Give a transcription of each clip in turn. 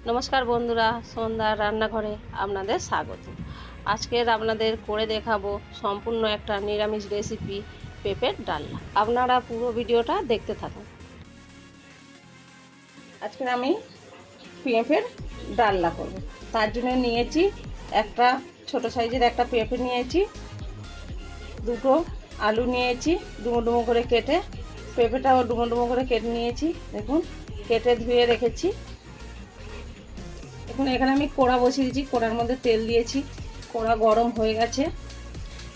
নমস্কার বন্ধুরা, সন্ধ্যার রান্নাঘরে আপনাদের স্বাগত। আজকের আপনাদের করে দেখাবো সম্পূর্ণ একটা নিরামিষ রেসিপি, পেঁপের ডালনা। আপনারা পুরো ভিডিওটা দেখতে থাকুন। আজকে আমি পেঁপের ডালনা করব। তার জন্য নিয়েছি একটা ছোট সাইজের একটা পেঁপে নিয়েছি, দুটো আলু নিয়েছি ডুমো ডুমো করে কেটে, পেঁপেটাও ডুমো ডুমো করে কেটে নিয়েছি। দেখুন, কেটে ধুয়ে রেখেছি। এখন এখানে আমি কড়া বসিয়ে দিয়েছি, কড়ার মধ্যে তেল দিয়েছি, কড়া গরম হয়ে গেছে।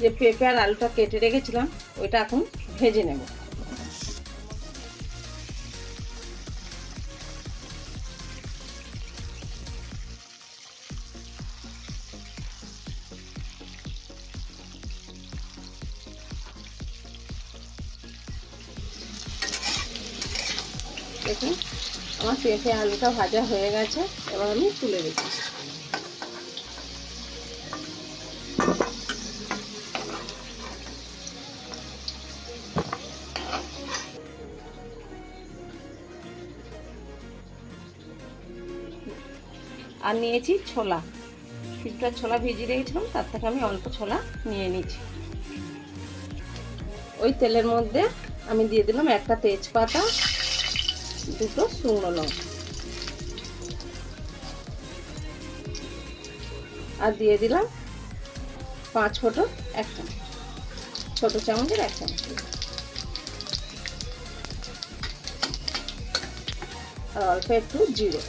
যে পেঁপে আর আলুটা কেটে রেখেছিলাম ওইটা এখন ভেজে নেব। দেখুন, আমার পেঁপে আলুটা ভাজা হয়ে গেছে, এবার আমি তুলে রেখেছি। আর নিয়েছি ছোলা, কিছুটা ছোলা ভিজিয়ে রেখেছিলাম, তার থেকে আমি অল্প ছোলা নিয়ে নিয়েছি। ওই তেলের মধ্যে আমি দিয়ে দিলাম একটা তেজপাতা, দুটো শুকনো লঙ্কা, আর দিয়ে দিলাম 5 ফোঁটা, এক চামচ, ছোট চামচের 1 চামচ, আর অল্প একটু জিরে।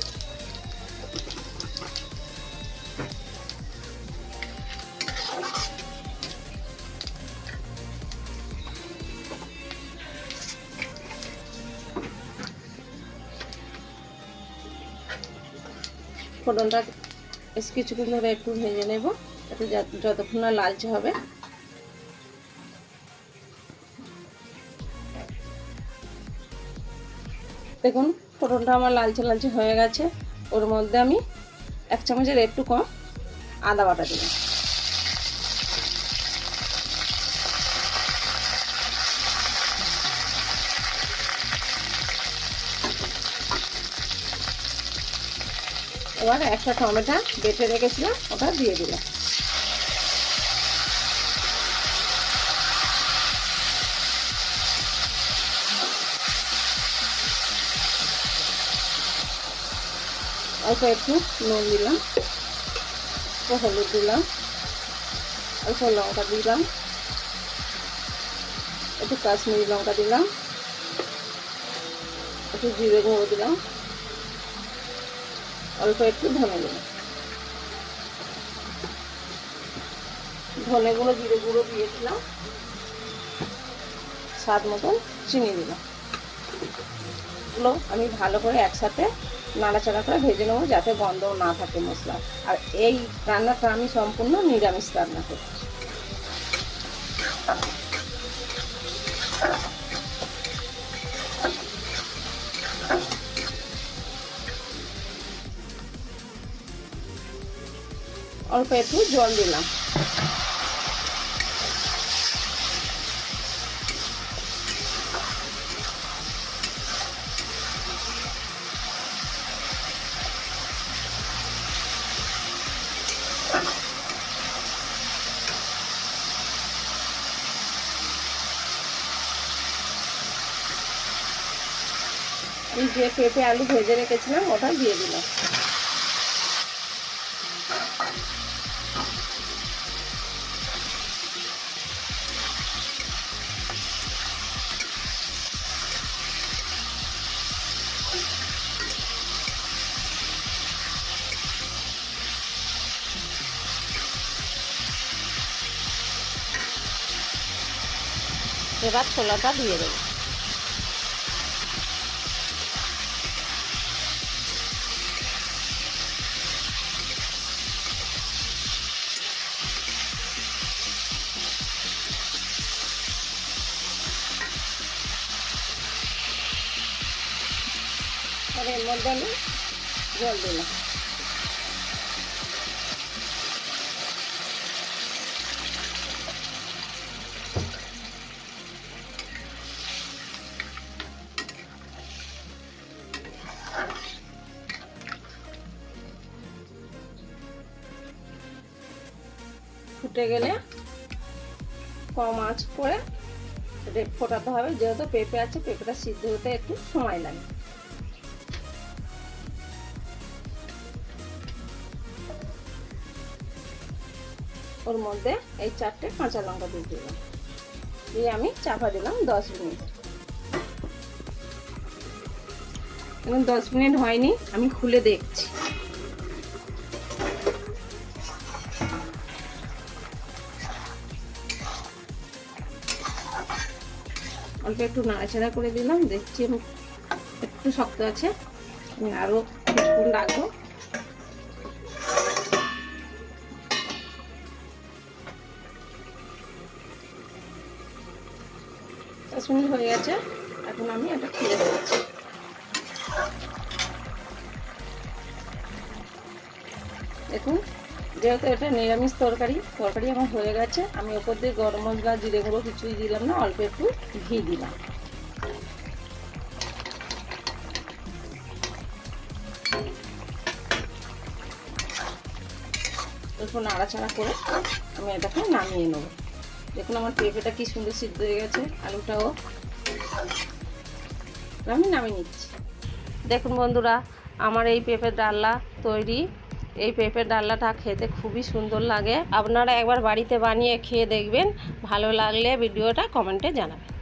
ফোড়নটা বেশ কিছুক্ষণ ধরে একটু ভেজে নেব, একটু যতক্ষণ না লালচে হবে। দেখুন, ফোড়নটা আমার লালচে লালচে হয়ে গেছে। ওর মধ্যে আমি 1 চামচের একটু কম আদা বাটা দিলাম। এবার একটা টমেটো বেটে রেখেছিলাম ওটা দিয়ে দিলাম। অল্প একটু নুন দিলাম, অল্প হলুদ দিলাম, অল্প লঙ্কা দিলাম, একটু কাশ্মীরি লঙ্কা দিলাম, একটু জিরে গুঁড়ো দিলাম, অল্প একটু ধনে দিলাম। ধনে গুঁড়ো জিরে গুঁড়ো দিয়েছিলাম, স্বাদ মতন চিনি দিলাম। এগুলো আমি ভালো করে একসাথে নাড়াচাড়া করে ভেজে নেবো, যাতে গন্ধ না থাকে মশলা। আর এই রান্নাটা আমি সম্পূর্ণ নিরামিষ রান্না করছি। অল্প একটু জল দিলাম। আমি যে পেঁপে আলু ভেজে রেখেছিলাম ওটা দিয়ে দিলাম। এবার ছোলাটা দিয়ে দেবো। আর এর মধ্যে আমি জল দিলাম। ফুটে গেলে কম আঁচ করে ফোটাতে হবে, যেহেতু পেঁপে আছে, পেঁপেটা সিদ্ধ হতে একটু সময় লাগে। ওর মধ্যে এই 4টে কাঁচা লঙ্কা দিয়ে দিলাম, দিয়ে আমি চাপা দিলাম 10 মিনিট। এখন 10 মিনিট হয়নি, আমি খুলে দেখছি। অল্প একটু নাড়াচাড়া করে দিলাম, দেখছি একটু শক্ত আছে, আমি আরও কিছুক্ষণ রাখবো। 10 মিনিট হয়ে গেছে, এখন আমি এটা খুলে দিচ্ছি। দেখুন, যেহেতু এটা নিরামিষ তরকারি আমার হয়ে গেছে, আমি ওপর দিয়ে গরম মশলা, জিরে গুঁড়ো কিছুই দিলাম না, অল্প একটু ঘি দিলাম। একটু নাড়াচাড়া করে আমি এটাকে নামিয়ে নেব। দেখুন আমার পেঁপেটা কি সুন্দর সিদ্ধ হয়ে গেছে, আলুটাও আমি নামিয়ে নিচ্ছি। দেখুন বন্ধুরা, আমার এই পেঁপের ডালনা তৈরি। এই পেঁপের ডালনাটা খেতে খুবই সুন্দর লাগে। আপনারা একবার বাড়িতে বানিয়ে খেয়ে দেখবেন, ভালো লাগলে ভিডিওটা কমেন্টে জানাবেন।